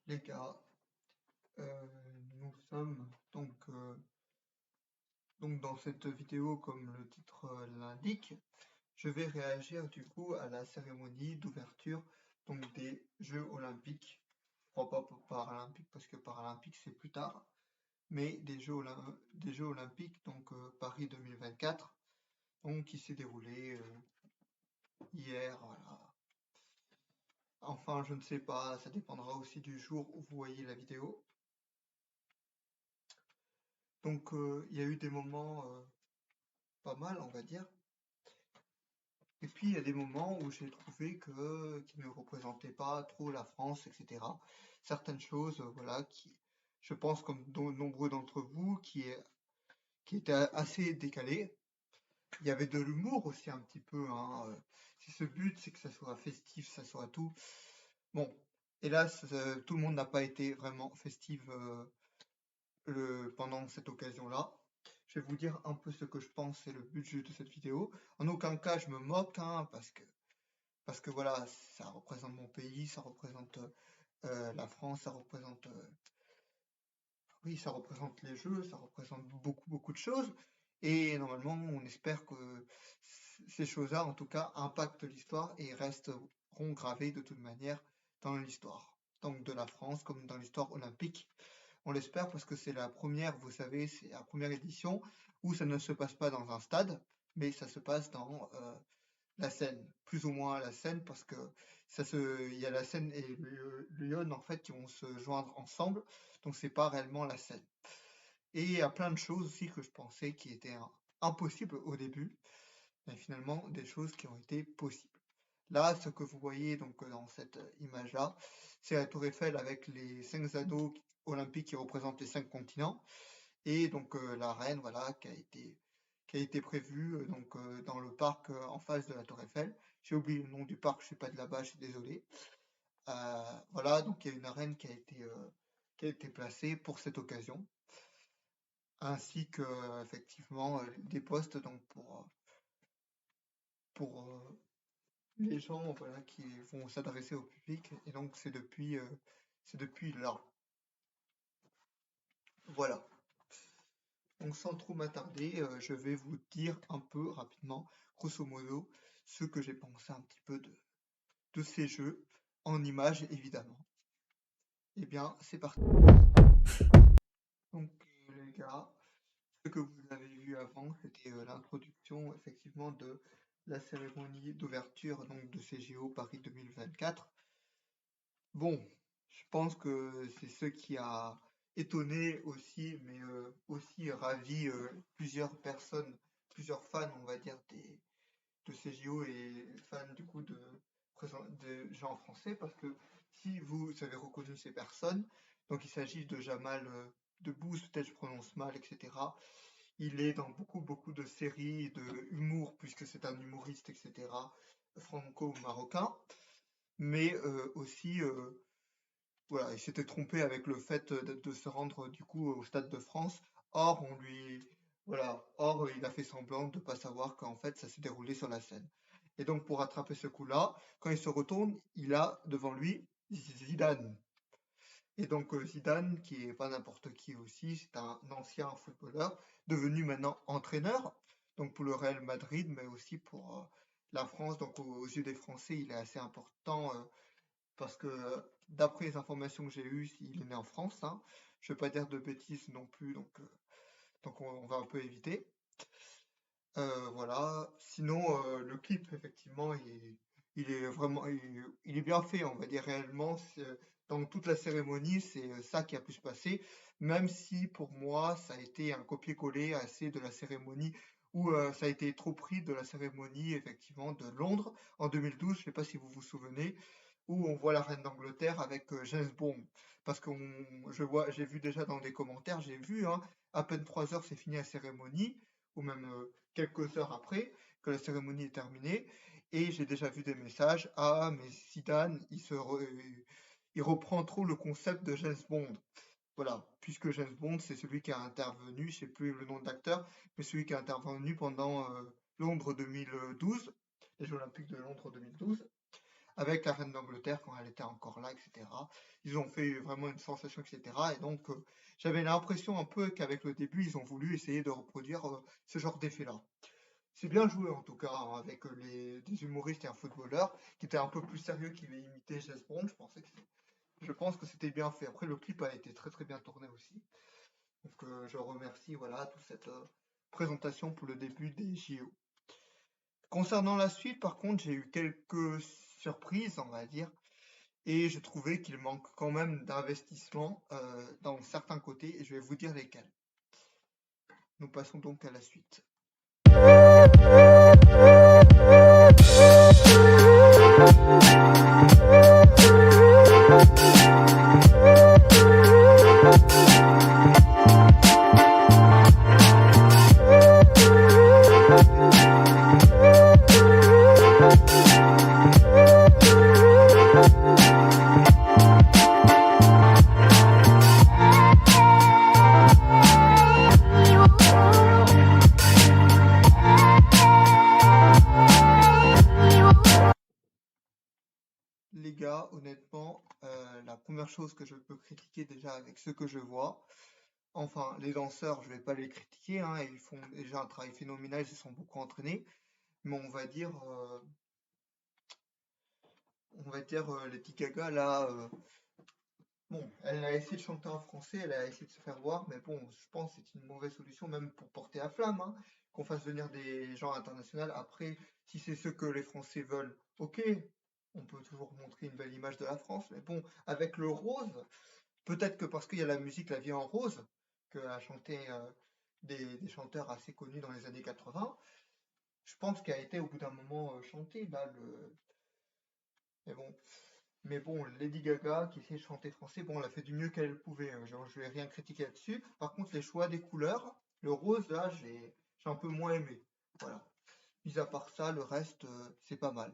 Les gars, nous sommes donc dans cette vidéo, comme le titre l'indique, je vais réagir du coup à la cérémonie d'ouverture donc des Jeux Olympiques. Je ne crois pas pour Paralympiques parce que Paralympiques c'est plus tard, mais des Jeux Olympiques donc Paris 2024, donc qui s'est déroulé hier, voilà. Enfin, je ne sais pas, ça dépendra aussi du jour où vous voyez la vidéo. Donc, il y a eu des moments pas mal, on va dire. Et puis, il y a des moments où j'ai trouvé qu'ils ne représentaient pas trop la France, etc. Certaines choses, voilà, qui, je pense, comme nombreux d'entre vous, qui étaient assez décalées. Il y avait de l'humour aussi un petit peu, hein. Si ce but, c'est que ça soit festif, ça soit tout. Bon, hélas, tout le monde n'a pas été vraiment festif pendant cette occasion-là. Je vais vous dire un peu ce que je pense et le budget de cette vidéo. En aucun cas, je me moque, hein, parce que voilà, ça représente mon pays, ça représente la France, ça représente, oui, ça représente les jeux, ça représente beaucoup de choses. Et normalement, on espère que ces choses-là, en tout cas, impactent l'histoire et resteront gravées de toute manière dans l'histoire. Donc de la France comme dans l'histoire olympique. On l'espère parce que c'est la première, vous savez, c'est la première édition où ça ne se passe pas dans un stade, mais ça se passe dans la Seine, plus ou moins la Seine, parce que il y a la Seine et le Lyon en fait qui vont se joindre ensemble, donc c'est pas réellement la Seine. Et il y a plein de choses aussi que je pensais qui étaient impossibles au début, mais finalement des choses qui ont été possibles. Là, ce que vous voyez donc dans cette image-là, c'est la Tour Eiffel avec les 5 anneaux olympiques qui représentent les 5 continents, et donc la reine, voilà, qui a été prévue dans le parc en face de la Tour Eiffel. J'ai oublié le nom du parc, je suis pas de là-bas, je suis désolé. Voilà, donc il y a une arène qui a été placée pour cette occasion, ainsi que effectivement des postes donc pour les gens voilà, qui vont s'adresser au public. Et donc c'est depuis là. Voilà. Donc sans trop m'attarder, je vais vous dire un peu rapidement, grosso modo, ce que j'ai pensé un petit peu de ces jeux, en images évidemment. Eh bien, c'est parti. Donc les gars, ce que vous avez vu avant, c'était l'introduction effectivement de la cérémonie d'ouverture donc de ces JO Paris 2024. Bon, je pense que c'est ce qui a étonné aussi, mais aussi ravi plusieurs personnes, plusieurs fans, on va dire, de ces JO et fans du coup de gens français, parce que si vous avez reconnu ces personnes, donc il s'agit de Jamal Debbouze, peut-être je prononce mal, etc. Il est dans beaucoup de séries de humour, puisque c'est un humoriste, etc., franco-marocain, mais aussi voilà, il s'était trompé avec le fait de se rendre du coup au Stade de France. Or, voilà, or il a fait semblant de ne pas savoir qu'en fait ça s'est déroulé sur la scène. Et donc pour rattraper ce coup-là, quand il se retourne, il a devant lui Zidane. Et donc Zidane, qui est pas n'importe qui aussi, c'est un ancien footballeur, devenu maintenant entraîneur, donc pour le Real Madrid, mais aussi pour la France. Donc aux yeux des Français, il est assez important parce que d'après les informations que j'ai eues, il est né en France, hein. Je ne vais pas dire de bêtises non plus, donc on va un peu éviter. Voilà. Sinon, le clip, effectivement, il est vraiment, il est bien fait, on va dire réellement. Dans toute la cérémonie, c'est ça qui a pu se passer, même si pour moi, ça a été un copier-coller assez de la cérémonie où ça a été trop pris de la cérémonie, effectivement, de Londres en 2012. Je ne sais pas si vous vous souvenez, où on voit la reine d'Angleterre avec James Bond. Parce que j'ai vu déjà dans des commentaires, j'ai vu, hein, à peine 3 heures, c'est fini la cérémonie, ou même quelques heures après que la cérémonie est terminée, et j'ai déjà vu des messages, ah mais Zidane, il reprend trop le concept de James Bond. Voilà, puisque James Bond, c'est celui qui a intervenu, je sais plus le nom de l'acteur, mais celui qui a intervenu pendant Londres 2012, les Jeux Olympiques de Londres 2012. avec la reine d'Angleterre quand elle était encore là, etc. Ils ont fait vraiment une sensation, etc. Et donc, j'avais l'impression un peu qu'avec le début, ils ont voulu essayer de reproduire ce genre d'effet-là. C'est bien joué en tout cas, hein, avec des humoristes et un footballeur qui était un peu plus sérieux, qui avait imité James Bond. Je pense que c'était bien fait. Après, le clip a été très très bien tourné aussi. Donc, je remercie voilà toute cette présentation pour le début des JO. Concernant la suite, par contre, j'ai eu quelques surprises, on va dire, et j'ai trouvé qu'il manque quand même d'investissement dans certains côtés, et je vais vous dire lesquels. Nous passons donc à la suite. Les gars, honnêtement, la première chose que je peux critiquer déjà avec ce que je vois, enfin, les danseurs, je vais pas les critiquer, hein, ils font déjà un travail phénoménal, ils se sont beaucoup entraînés, mais on va dire Lady Gaga, là, bon, elle a essayé de chanter en français, elle a essayé de se faire voir, mais bon, je pense que c'est une mauvaise solution, même pour porter à flamme, hein, qu'on fasse venir des gens internationaux. Après, si c'est ce que les Français veulent, ok, on peut toujours montrer une belle image de la France, mais bon, avec le rose, peut-être que parce qu'il y a la musique La Vie en rose, que a chanté des chanteurs assez connus dans les années 80, je pense qu'elle a été au bout d'un moment chantée, là, mais bon. Mais bon, Lady Gaga, qui sait chanter français, bon, elle a fait du mieux qu'elle pouvait, hein. Genre, je vais rien critiquer là-dessus. Par contre, les choix des couleurs, le rose, là, j'ai un peu moins aimé. Voilà. Mis à part ça, le reste, c'est pas mal.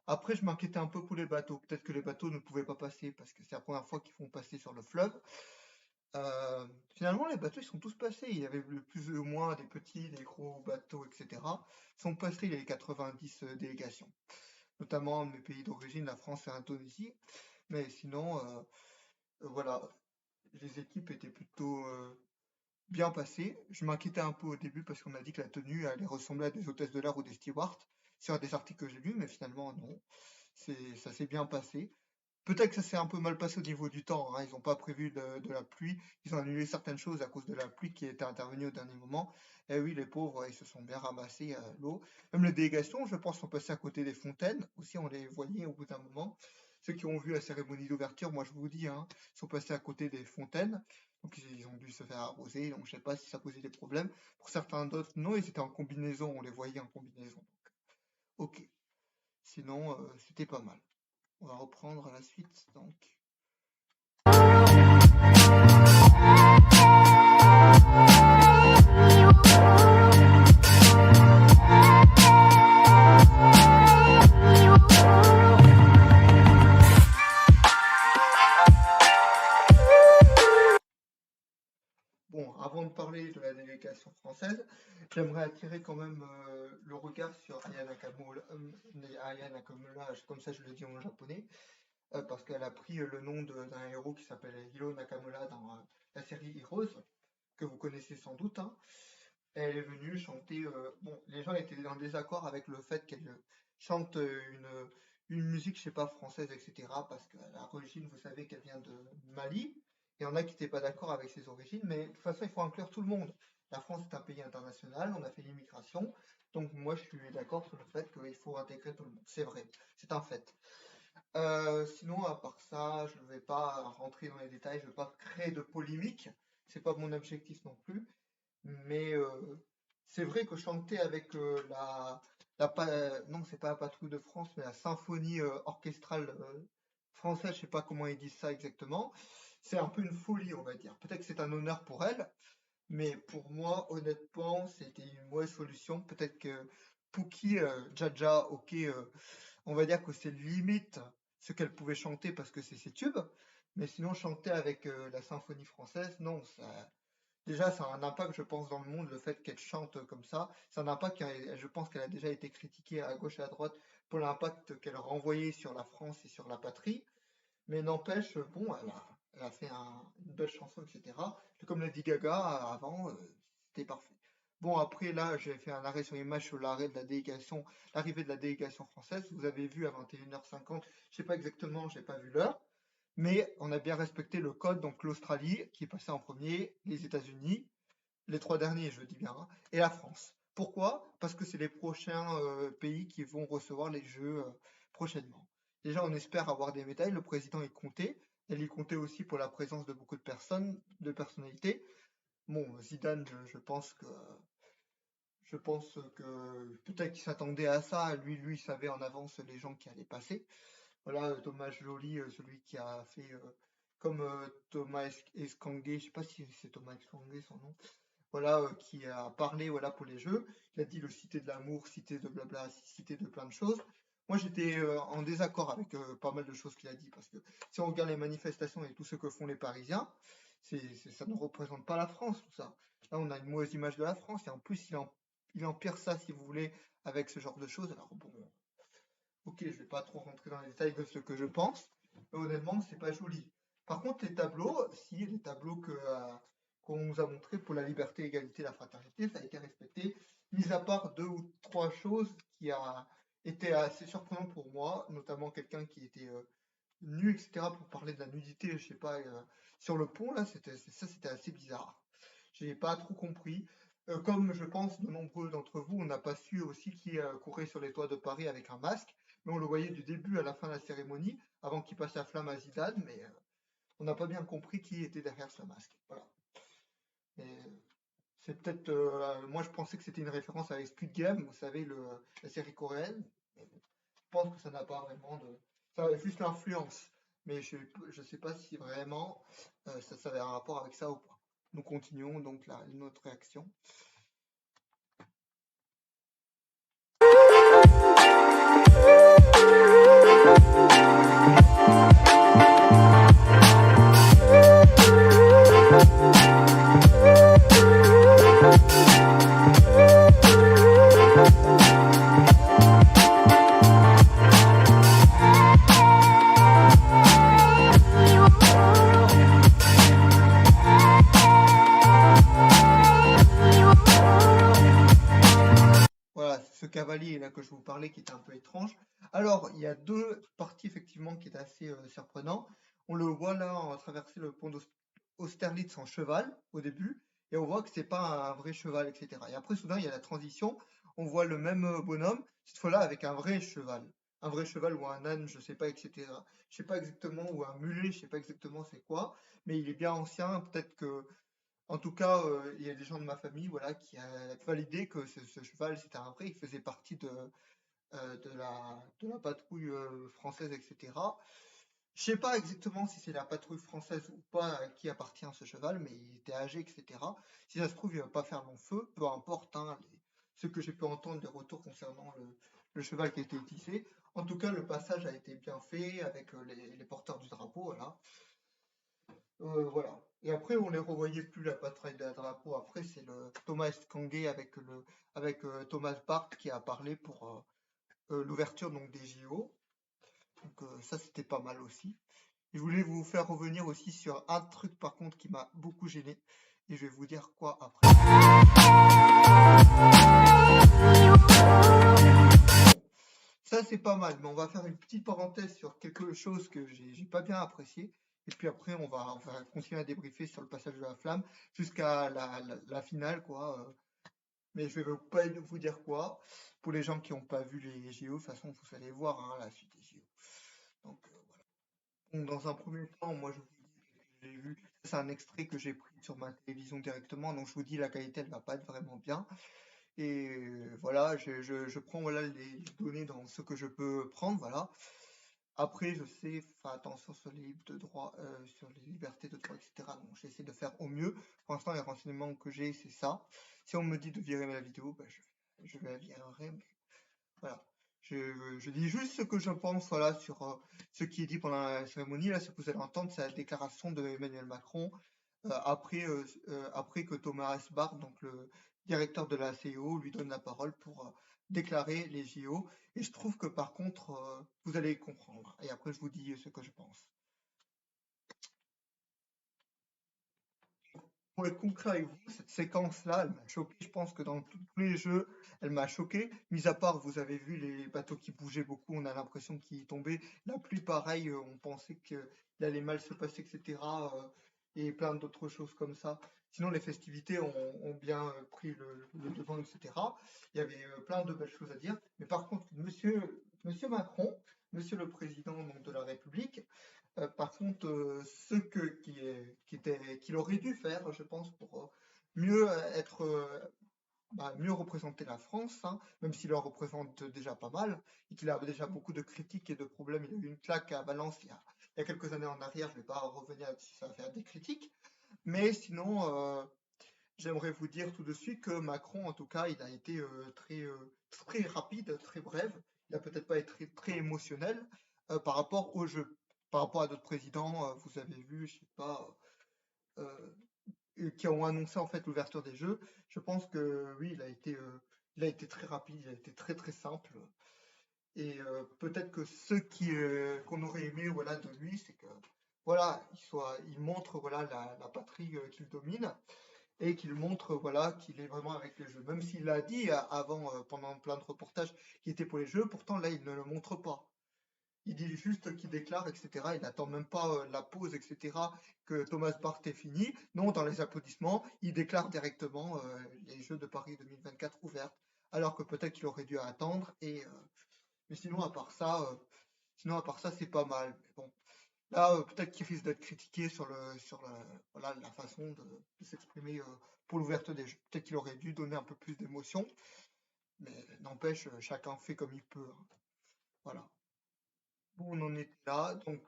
Après, je m'inquiétais un peu pour les bateaux. Peut-être que les bateaux ne pouvaient pas passer parce que c'est la première fois qu'ils font passer sur le fleuve. Finalement, les bateaux, ils sont tous passés. Il y avait le plus ou moins des petits, des gros bateaux, etc. Ils sont passés les 90 délégations. Notamment mes pays d'origine, la France et l'Indonésie. Mais sinon, voilà, les équipes étaient plutôt bien passées. Je m'inquiétais un peu au début parce qu'on a dit que la tenue allait ressembler à des hôtesses de l'air ou des stewards sur des articles que j'ai lus, mais finalement non. Ça s'est bien passé. Peut-être que ça s'est un peu mal passé au niveau du temps, hein. Ils n'ont pas prévu de la pluie. Ils ont annulé certaines choses à cause de la pluie qui était intervenue au dernier moment. Et oui, les pauvres, ils se sont bien ramassés à l'eau. Même les délégations, je pense, sont passées à côté des fontaines. Aussi, on les voyait au bout d'un moment. Ceux qui ont vu la cérémonie d'ouverture, moi je vous dis, hein, sont passés à côté des fontaines. Donc ils ont dû se faire arroser. Donc je sais pas si ça posait des problèmes. Pour certains d'autres, non, ils étaient en combinaison. On les voyait en combinaison. Donc, ok. Sinon, c'était pas mal. On va reprendre la suite. Donc. Bon, avant de parler de la délégation française, j'aimerais attirer quand même le regard sur Aya Nakamura, Aya Nakamura, comme ça je le dis en japonais, parce qu'elle a pris le nom d'un héros qui s'appelle Hiro Nakamura dans la série Heroes, que vous connaissez sans doute, hein. Elle est venue chanter. Bon, les gens étaient en désaccord avec le fait qu'elle chante une musique, je sais pas, française, etc. Parce qu'à l'origine, vous savez qu'elle vient de Mali. Il y en a qui n'étaient pas d'accord avec ses origines, mais de toute façon, il faut inclure tout le monde. La France est un pays international, on a fait l'immigration. Donc moi, je suis d'accord sur le fait qu'il faut intégrer tout le monde. C'est vrai, c'est un fait. Sinon, à part ça, je ne vais pas rentrer dans les détails, je ne vais pas créer de polémique. C'est pas mon objectif non plus. Mais c'est vrai que chanter avec non, c'est pas la Patrouille de France, mais la symphonie orchestrale française, je sais pas comment ils disent ça exactement, c'est un peu une folie, on va dire. Peut-être que c'est un honneur pour elle, mais pour moi, honnêtement, c'était une mauvaise solution. Peut-être que Pookie, Jaja, ok, on va dire que c'est limite ce qu'elle pouvait chanter parce que c'est ses tubes, mais sinon chanter avec la symphonie française, non, ça. Déjà, ça a un impact, je pense, dans le monde, le fait qu'elle chante comme ça. C'est un impact, je pense qu'elle a déjà été critiquée à gauche et à droite pour l'impact qu'elle renvoyait sur la France et sur la patrie. Mais n'empêche, bon, elle a fait une belle chanson, etc. Et comme Lady Gaga avant, c'était parfait. Bon, après, là, j'ai fait un arrêt sur image sur l'arrivée de la délégation française. Vous avez vu à 21h50, je sais pas exactement, j'ai pas vu l'heure, mais on a bien respecté le code, donc l'Australie qui est passée en premier, les États-Unis, les trois derniers, je dis bien, hein, et la France. Pourquoi? Parce que c'est les prochains pays qui vont recevoir les Jeux prochainement. Déjà, on espère avoir des médailles. Le président y comptait. Elle y comptait aussi pour la présence de beaucoup de personnes, de personnalités. Bon, Zidane, je pense que peut-être qu'il s'attendait à ça. Lui savait en avance les gens qui allaient passer. Voilà, Thomas Joly, celui qui a fait comme Thomas Escanguet, je sais pas si c'est Thomas Escanguet son nom, voilà, qui a parlé voilà, pour les jeux. Il a dit le cité de l'amour, cité de blabla, cité de plein de choses. Moi, j'étais en désaccord avec pas mal de choses qu'il a dit, parce que si on regarde les manifestations et tout ce que font les Parisiens, ça ne représente pas la France, tout ça. Là, on a une mauvaise image de la France, et en plus, il empire ça, si vous voulez, avec ce genre de choses. Alors bon, ok, je vais pas trop rentrer dans les détails de ce que je pense, mais honnêtement, c'est pas joli. Par contre, les tableaux, si les tableaux qu'on nous a montrés pour la liberté, l'égalité, la fraternité, ça a été respecté, mis à part deux ou trois choses qui a été assez surprenant pour moi, notamment quelqu'un qui était nu, etc., pour parler de la nudité, je sais pas, sur le pont, là, c'était assez bizarre. J'ai pas trop compris. Comme je pense de nombreux d'entre vous, on n'a pas su aussi qui courait sur les toits de Paris avec un masque, mais on le voyait du début à la fin de la cérémonie, avant qu'il passe la flamme à Zidane, mais on n'a pas bien compris qui était derrière ce masque. Voilà. Et c'est peut-être, moi je pensais que c'était une référence à Squid Game, vous savez, la série coréenne. Mais bon, je pense que ça n'a pas vraiment de, ça a juste l'influence. Mais je ne sais pas si vraiment ça avait un rapport avec ça ou pas. Nous continuons donc notre réaction. Voilà, c'est ce cavalier là que je vous parlais qui était un peu étrange. Alors, il y a deux parties effectivement qui est assez surprenant. On le voit là en traverser le pont d'Austerlitz en cheval au début, et on voit que c'est pas un vrai cheval, etc. Et après, soudain, il y a la transition. On voit le même bonhomme, cette fois-là avec un vrai cheval ou un âne, je sais pas, etc. Je sais pas exactement, ou un mulet, je sais pas exactement c'est quoi, mais il est bien ancien. Peut-être que en tout cas, il y a des gens de ma famille, voilà, qui a validé que ce cheval, c'était un vrai, il faisait partie de la patrouille française, etc. Je sais pas exactement si c'est la patrouille française ou pas à qui appartient ce cheval, mais il était âgé, etc. Si ça se trouve, il va pas faire long feu, peu importe, hein, ce que j'ai pu entendre des retours concernant le cheval qui a été utilisé. En tout cas, le passage a été bien fait avec les porteurs du drapeau, voilà. Voilà. Et après, on les revoyait plus la patrouille de drapeau. Après, c'est le Thomas Kangé avec Thomas Bart qui a parlé pour l'ouverture donc des JO. Donc ça, c'était pas mal aussi. Je voulais vous faire revenir aussi sur un truc par contre qui m'a beaucoup gêné. Et je vais vous dire quoi après. Ça, c'est pas mal, mais on va faire une petite parenthèse sur quelque chose que j'ai pas bien apprécié. Et puis après, on va continuer à débriefer sur le passage de la flamme jusqu'à la finale, quoi. Mais je vais pas vous dire quoi. Pour les gens qui n'ont pas vu les JO, de toute façon, vous allez voir hein, la suite des JO. Donc voilà. Donc, dans un premier temps, moi, je vous dis que j'ai vu. C'est un extrait que j'ai pris sur ma télévision directement. Donc je vous dis, la qualité, elle va pas être vraiment bien. Et voilà, je prends voilà, les données dans ce que je peux prendre, voilà. Après, je sais faire attention sur les livres de droit, sur les libertés de droit, etc. Donc, j'essaie de faire au mieux. Pour l'instant, les renseignements que j'ai, c'est ça. Si on me dit de virer la vidéo, bah, je vais la virer, mais voilà. Je dis juste ce que je pense, voilà, sur ce qui est dit pendant la cérémonie. Là, ce que vous allez entendre, c'est la déclaration de Emmanuel Macron après que Thomas Bach, donc le directeur de la CEO, lui donne la parole pour déclarer les JO. Et je trouve que par contre, vous allez comprendre. Et après, je vous dis ce que je pense. Pour être concret avec vous, cette séquence-là, elle m'a choqué. Je pense que dans tous les jeux, elle m'a choqué. Mis à part, vous avez vu les bateaux qui bougeaient beaucoup, on a l'impression qu'ils tombaient. La pluie, pareil, on pensait qu'il allait mal se passer, etc. Et plein d'autres choses comme ça. Sinon, les festivités ont bien pris le devant, etc. Il y avait plein de belles choses à dire. Mais par contre, monsieur Macron, monsieur le président donc, de la République, par contre, ce qu'il aurait dû faire, je pense, pour mieux être, mieux représenter la France, hein, même s'il en représente déjà pas mal, et qu'il a déjà beaucoup de critiques et de problèmes. Il a eu une claque à Valence il y a quelques années en arrière, je ne vais pas revenir si ça va faire des critiques. Mais sinon, j'aimerais vous dire tout de suite que Macron, en tout cas, il a été très rapide, très bref. Il n'a peut-être pas été très émotionnel par rapport au jeu. Par rapport à d'autres présidents, vous avez vu, je sais pas, qui ont annoncé en fait l'ouverture des jeux. Je pense que oui, il a été très rapide, il a été très très simple. Et peut-être que ce qu'on aurait aimé voilà de lui, c'est que voilà, il montre voilà la patrie qu'il domine et qu'il montre voilà qu'il est vraiment avec les jeux. Même s'il l'a dit avant, pendant plein de reportages, qu'il était pour les jeux, pourtant là il ne le montre pas. Il dit juste qu'il déclare, etc. Il n'attend même pas la pause, etc. que Thomas Bach ait fini. Non, dans les applaudissements, il déclare directement les Jeux de Paris 2024 ouverts. Alors que peut-être qu'il aurait dû attendre. Mais sinon à part ça, c'est pas mal. Mais bon, là, peut-être qu'il risque d'être critiqué voilà, la façon de s'exprimer pour l'ouverture des Jeux. Peut-être qu'il aurait dû donner un peu plus d'émotion. Mais n'empêche, chacun fait comme il peut, hein. Voilà. Bon, on en était là. Donc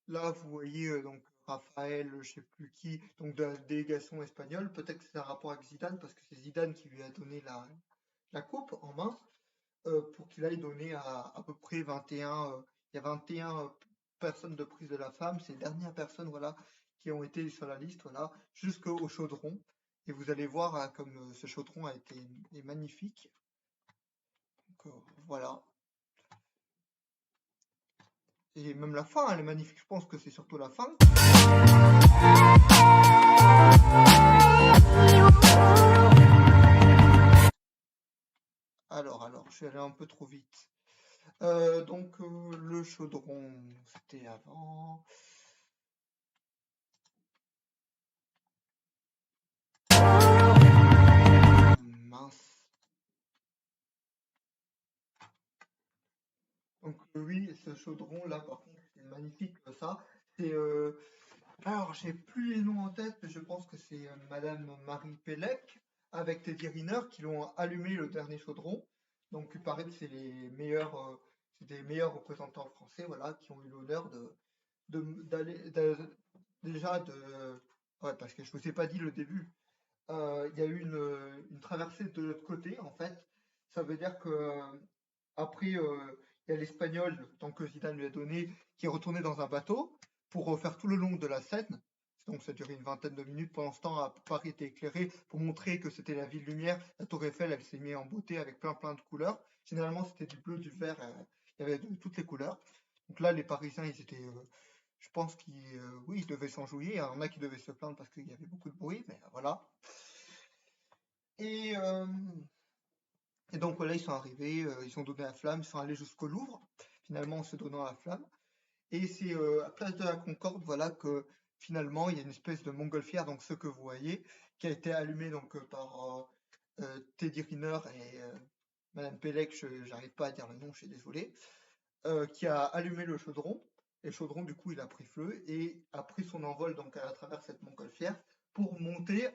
là, vous voyez donc Raphaël, je sais plus qui, donc de la délégation espagnole. Peut-être que c'est un rapport avec Zidane parce que c'est Zidane qui lui a donné la coupe en main pour qu'il aille donner à peu près 21. Il y a 21 personnes de prise de la femme. C'est les dernières personnes voilà qui ont été sur la liste voilà jusqu'au chaudron. Et vous allez voir comme ce chaudron est magnifique. Donc voilà. Et même la fin, elle est magnifique. Je pense que c'est surtout la fin. Alors, je suis allé un peu trop vite. Donc, le chaudron, c'était avant. Mince. Donc, oui, ce chaudron-là, par contre, c'est magnifique, ça. C'est, alors, j'ai plus les noms en tête, mais je pense que c'est Madame Marie Pellec avec Teddy Riner qui l'ont allumé le dernier chaudron. Donc, il paraît que c'est des meilleurs représentants français, voilà, qui ont eu l'honneur d'aller, déjà de, ouais, parce que je vous ai pas dit le début. Il y a eu une traversée de l'autre côté, en fait. Ça veut dire que après, il y a l'Espagnol, tant que Zidane lui a donné, qui est retourné dans un bateau pour faire tout le long de la Seine. Donc ça a duré une vingtaine de minutes. Pendant ce temps, Paris était éclairé pour montrer que c'était la ville lumière. La Tour Eiffel, elle s'est mise en beauté avec plein de couleurs. Généralement, c'était du bleu, du vert. Il y avait de toutes les couleurs. Donc là, les Parisiens, ils étaient, je pense qu'ils, oui, ils devaient s'enjouir. Il y en a qui devaient se plaindre parce qu'il y avait beaucoup de bruit, mais voilà. Et, euh, et donc voilà, ils sont arrivés, ils ont donné la flamme, ils sont allés jusqu'au Louvre, finalement en se donnant la flamme. Et c'est à Place de la Concorde, voilà, que finalement il y a une espèce de montgolfière, donc ce que vous voyez, qui a été allumé donc par Teddy Riner et Madame Pellec, j'arrive pas à dire le nom, je suis désolé, qui a allumé le chaudron. Et le chaudron, du coup, il a pris feu et a pris son envol donc à travers cette montgolfière pour monter.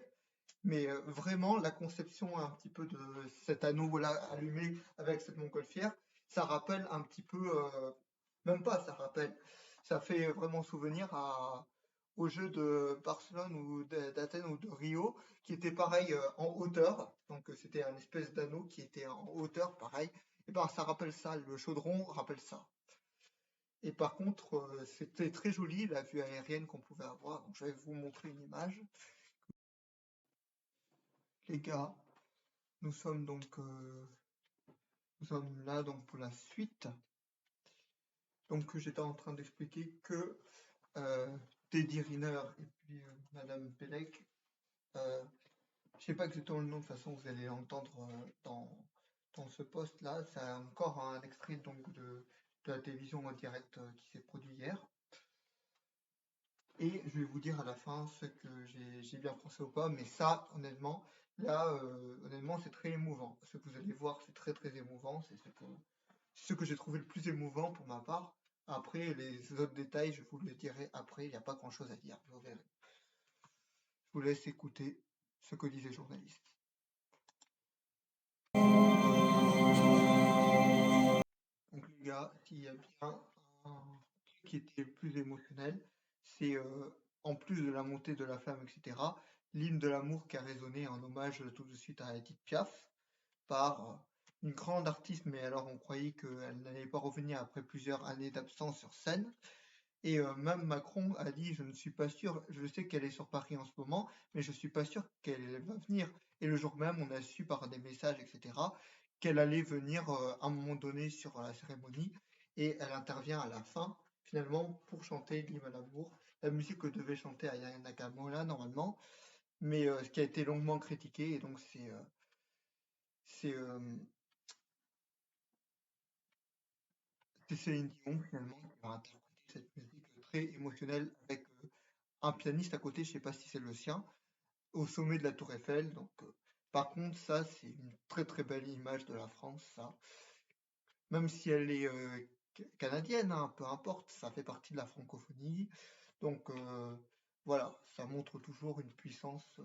Mais vraiment, la conception un petit peu de cet anneau là allumé avec cette montgolfière, ça rappelle un petit peu, même pas, ça rappelle, ça fait vraiment souvenir aux Jeux de Barcelone ou d'Athènes ou de Rio, qui étaient pareil en hauteur. Donc c'était un espèce d'anneau qui était en hauteur, pareil. Et ben ça rappelle ça, le chaudron rappelle ça. Et par contre, c'était très joli la vue aérienne qu'on pouvait avoir. Donc je vais vous montrer une image. Les gars, nous sommes donc nous sommes là donc pour la suite. Donc j'étais en train d'expliquer que Teddy Riner et puis Madame Pellec, je sais pas exactement le nom, de toute façon vous allez l'entendre dans ce post-là. C'est encore un extrait donc de la télévision en direct qui s'est produit hier. Et je vais vous dire à la fin ce que j'ai bien pensé ou pas, mais ça, honnêtement, là, honnêtement, c'est très émouvant. Ce que vous allez voir, c'est très très émouvant. C'est ce que j'ai trouvé le plus émouvant pour ma part. Après, les autres détails, je vous les dirai après. Il n'y a pas grand-chose à dire. Vous verrez. Je vous laisse écouter ce que disait le journaliste. Donc les gars, s'il y a bien un truc qui était le plus émotionnel, c'est en plus de la montée de la flamme, etc., l'hymne de l'amour qui a résonné en hommage tout de suite à Edith Piaf par une grande artiste, mais alors on croyait qu'elle n'allait pas revenir après plusieurs années d'absence sur scène. Et même Macron a dit, je ne suis pas sûr, je sais qu'elle est sur Paris en ce moment, mais je ne suis pas sûr qu'elle va venir. Et le jour même, on a su par des messages, etc., qu'elle allait venir à un moment donné sur la cérémonie, et elle intervient à la fin, finalement, pour chanter l'hymne à l'amour, la musique que devait chanter Aya Nakamura normalement, mais ce qui a été longuement critiqué, et donc c'est Céline Dion finalement qui va interpréter cette musique très émotionnelle avec un pianiste à côté, je sais pas si c'est le sien, au sommet de la Tour Eiffel. Donc, par contre, ça, c'est une très très belle image de la France, ça. Même si elle est canadienne, hein, peu importe, ça fait partie de la francophonie. Donc, voilà, ça montre toujours une puissance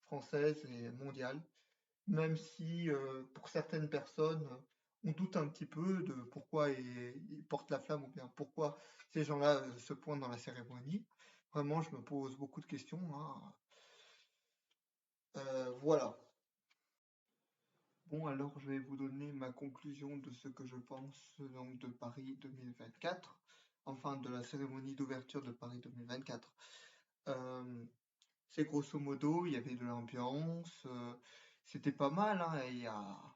française et mondiale. Même si, pour certaines personnes, on doute un petit peu de pourquoi ils portent la flamme ou bien pourquoi ces gens-là se pointent dans la cérémonie. Vraiment, je me pose beaucoup de questions, hein. Voilà. Bon, alors je vais vous donner ma conclusion de ce que je pense donc de Paris 2024, enfin de la cérémonie d'ouverture de Paris 2024. Euh, c'est grosso modo, il y avait de l'ambiance, c'était pas mal, hein, il y a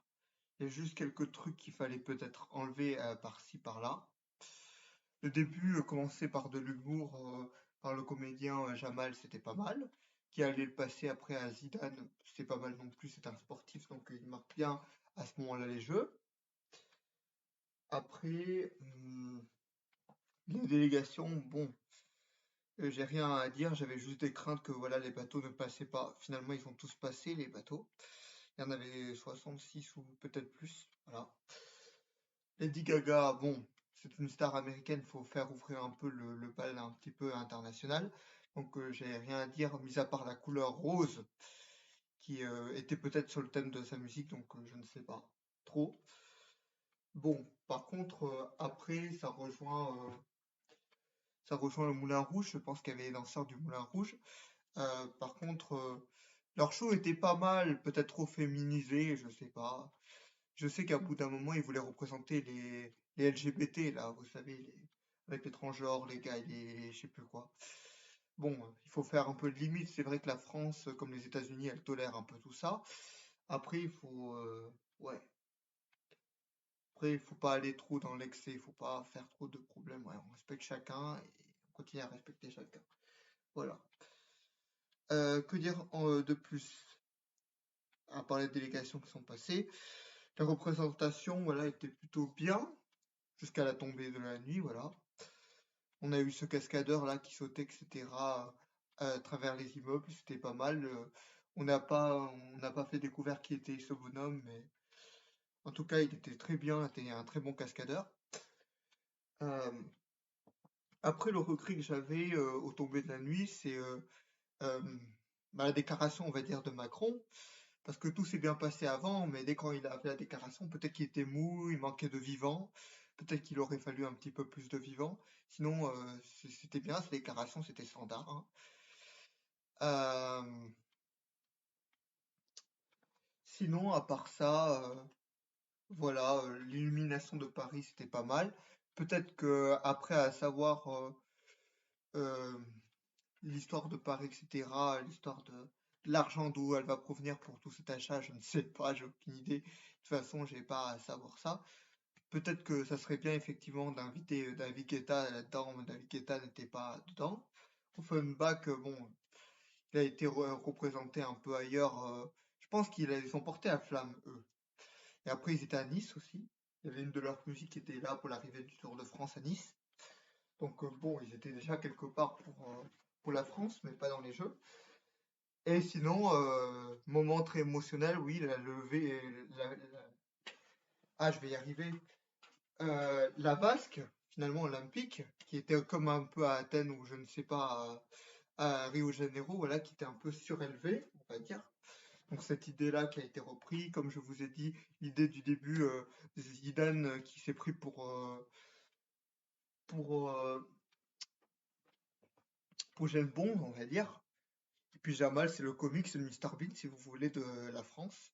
juste quelques trucs qu'il fallait peut-être enlever par-ci, par-là. Le début commençait par de l'humour par le comédien Jamal, c'était pas mal. Qui allait le passer après à Zidane, c'est pas mal non plus, c'est un sportif, donc il marque bien à ce moment-là les jeux. Après, les délégations, bon, j'ai rien à dire, j'avais juste des craintes que voilà, les bateaux ne passaient pas. Finalement, ils ont tous passé, les bateaux. Il y en avait 66 ou peut-être plus, voilà. Lady Gaga, bon, c'est une star américaine, faut faire ouvrir un peu le bal un petit peu international. Donc j'ai rien à dire, mis à part la couleur rose, qui était peut-être sur le thème de sa musique, donc je ne sais pas trop. Bon, par contre, après, ça rejoint le Moulin Rouge, je pense qu'il y avait les danseurs du Moulin Rouge. Par contre, leur show était pas mal, peut-être trop féminisé, je sais pas. Je sais qu'à bout d'un moment, ils voulaient représenter les LGBT, là, vous savez, avec les transgenres, les gays, je sais plus quoi. Bon, il faut faire un peu de limite. C'est vrai que la France, comme les États-Unis, elle tolère un peu tout ça. Après, il faut, ouais. Après, il faut pas aller trop dans l'excès, il faut pas faire trop de problèmes. Ouais, on respecte chacun et on continue à respecter chacun. Voilà. Que dire de plus? À part les délégations qui sont passées, la représentation, voilà, était plutôt bien jusqu'à la tombée de la nuit, voilà. On a eu ce cascadeur là qui sautait, etc. À travers les immeubles, c'était pas mal. On n'a pas fait découvert qui était ce bonhomme, mais en tout cas, il était très bien, c'était un très bon cascadeur. Euh, Après, le regret que j'avais au tomber de la nuit, c'est euh, la déclaration, on va dire, de Macron, parce que tout s'est bien passé avant, mais dès quand il a fait la déclaration, peut-être qu'il était mou, il manquait de vivant, peut-être qu'il aurait fallu un petit peu plus de vivant. Sinon, c'était bien, sa déclaration, c'était standard, hein. Euh, Sinon, à part ça, voilà, l'illumination de Paris, c'était pas mal. Peut-être que après, à savoir euh, l'histoire de Paris, etc., l'histoire de l'argent d'où elle va provenir pour tout cet achat, je ne sais pas, j'ai aucune idée. De toute façon, j'ai pas à savoir ça. Peut-être que ça serait bien effectivement d'inviter David Guetta là-dedans, mais David Guetta n'était pas dedans. Offenbach, bon, il a été représenté un peu ailleurs. Je pense qu'ils sont portés à flamme, eux. Et après, ils étaient à Nice aussi. Il y avait une de leurs musiques qui était là pour l'arrivée du Tour de France à Nice. Donc bon, ils étaient déjà quelque part pour la France, mais pas dans les Jeux. Et sinon, moment très émotionnel, oui, la levée, ah, je vais y arriver. La vasque, finalement olympique, qui était comme un peu à Athènes ou je ne sais pas, à Rio de Janeiro, voilà, qui était un peu surélevée, on va dire. Donc cette idée-là qui a été reprise, comme je vous ai dit, l'idée du début, Zidane qui s'est pris pour, euh, pour James Bond, on va dire. Et puis Jamal, c'est le comique, c'est le Mr Bean, si vous voulez, de la France.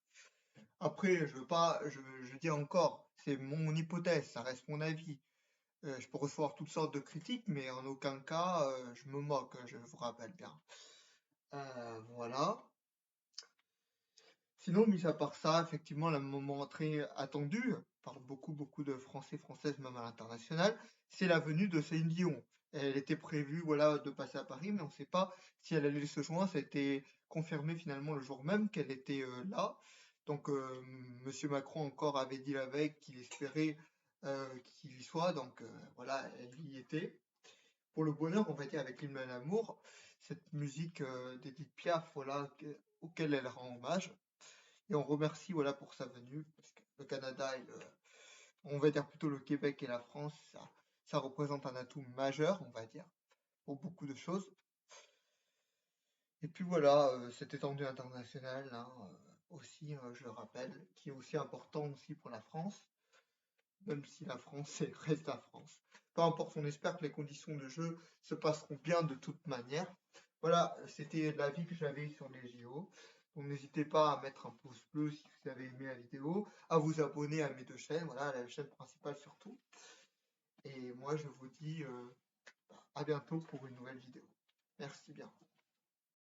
Après, je veux pas, je dis encore, c'est mon hypothèse, ça reste mon avis. Je peux recevoir toutes sortes de critiques, mais en aucun cas, je me moque, je vous rappelle bien. Voilà. Sinon, mis à part ça, effectivement, le moment très attendu par beaucoup de Français, Françaises, même à l'international, c'est la venue de Céline Dion. Elle était prévue, voilà, de passer à Paris, mais on ne sait pas si elle allait se joindre. Ça a été confirmé finalement le jour même qu'elle était là. Donc, Monsieur Macron encore avait dit la veille qu'il espérait qu'il y soit. Donc, voilà, elle y était. Pour le bonheur, on va dire, avec l'hymne à l'amour, cette musique d'Edith Piaf, voilà, auquel elle rend hommage. Et on remercie voilà pour sa venue, parce que le Canada et on va dire plutôt le Québec et la France, ça représente un atout majeur, on va dire, pour beaucoup de choses. Et puis voilà, cette étendue internationale, hein, aussi, je le rappelle, qui est aussi important aussi pour la France, même si la France reste la France. Peu importe, on espère que les conditions de jeu se passeront bien de toute manière. Voilà, c'était l'avis que j'avais sur les JO. Donc n'hésitez pas à mettre un pouce bleu si vous avez aimé la vidéo, à vous abonner à mes deux chaînes, voilà, la chaîne principale surtout. Et moi je vous dis à bientôt pour une nouvelle vidéo. Merci bien.